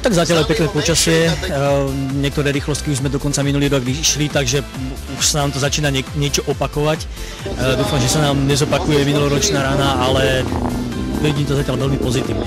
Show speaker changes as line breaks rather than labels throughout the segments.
Tak zatiaľ je pekné počasie, niektoré rýchlostky už sme dokonca minulý rok vyšli, takže už sa nám to začína niečo opakovať. Dúfam, že sa nám nezopakuje minuloročná rána, ale vidím to zatiaľ veľmi pozitívne.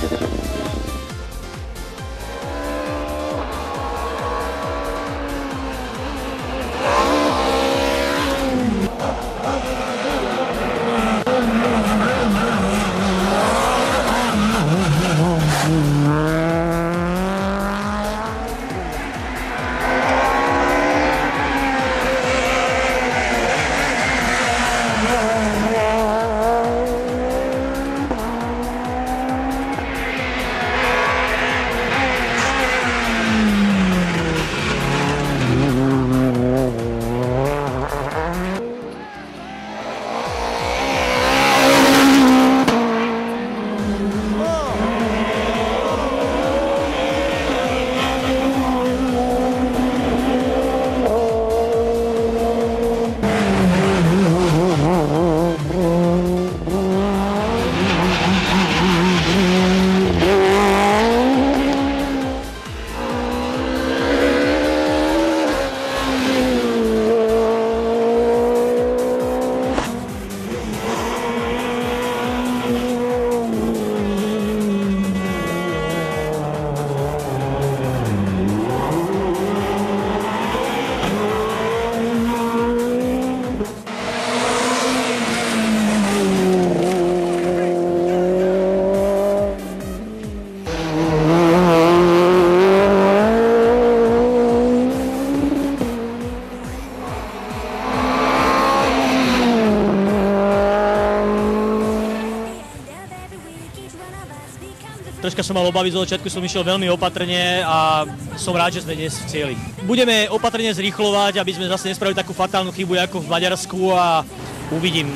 Troška som mal obavy, zo začiatku som išiel veľmi opatrne a som rád, že sme dnes v cieli. Budeme opatrne zrýchlovať, aby sme zase nespravili takú fatálnu chybu ako v Maďarsku a uvidím.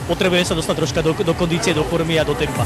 Potrebujem sa dostať troška do kondície, do formy a do tempa.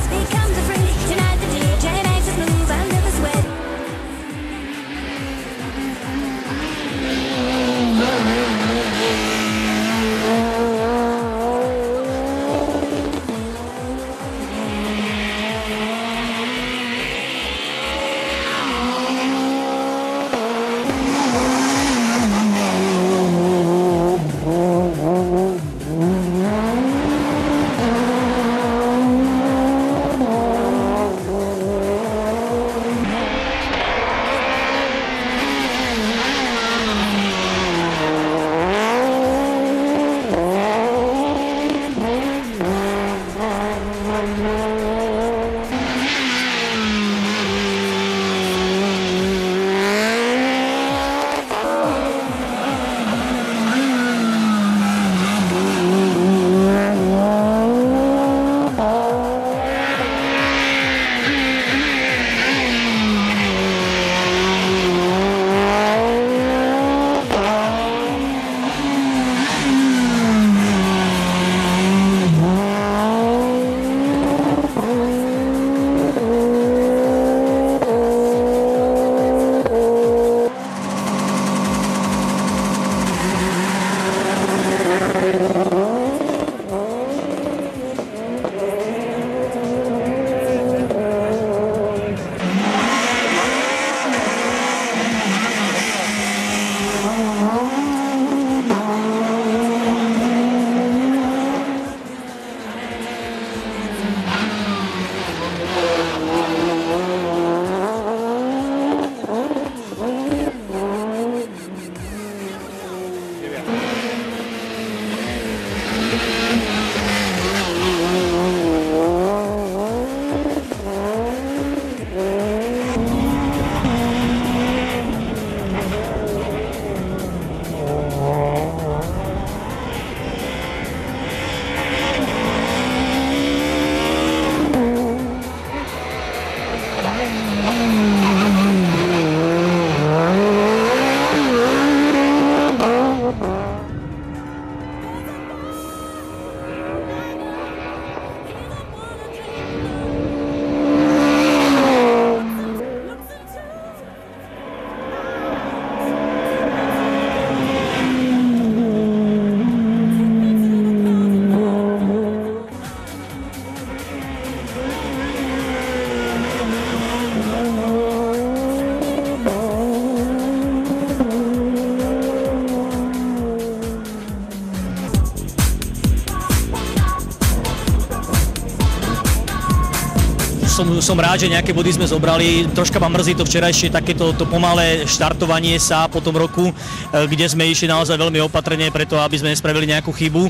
som rád, že nejaké body sme zobrali. Troška ma mrzí to včerajšie takéto to pomalé štartovanie sa po tom roku, kde sme išli naozaj veľmi opatrne preto, aby sme nespravili nejakú chybu.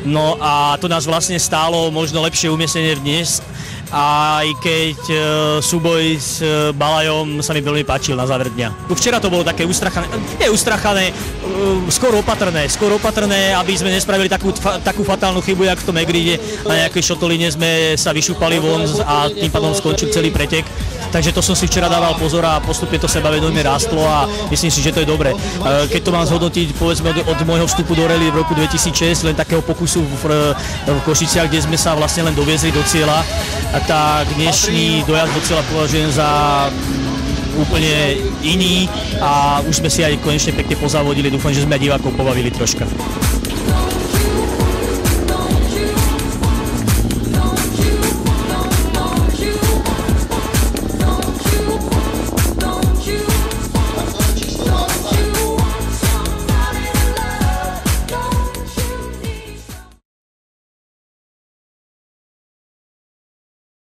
No a to nás vlastne stálo možno lepšie umiestnenie dnes. A aj keď súboj s Balajom sa mi veľmi páčil na záver dňa. Včera to bolo také ustrachané, skôr opatrné, aby sme nespravili takú fatálnu chybu, jak v tom Egride. Na nejakej šotoline sme sa vyšúpali von a tým pádom skončil celý pretek. Takže to som si včera dával pozor a postupne to sebavedomie rástlo a myslím si, že to je dobre. Keď to mám zhodnotiť, povedzme od môjho vstupu do rally v roku 2006, len takého pokusu v Košiciach, kde sme sa vlastne len doviezli do cieľa, tak dnešný dojazd do cieľa považujem za úplne iný a už sme si aj konečne pekne pozávodili. Dúfam, že sme aj divákov pobavili troška.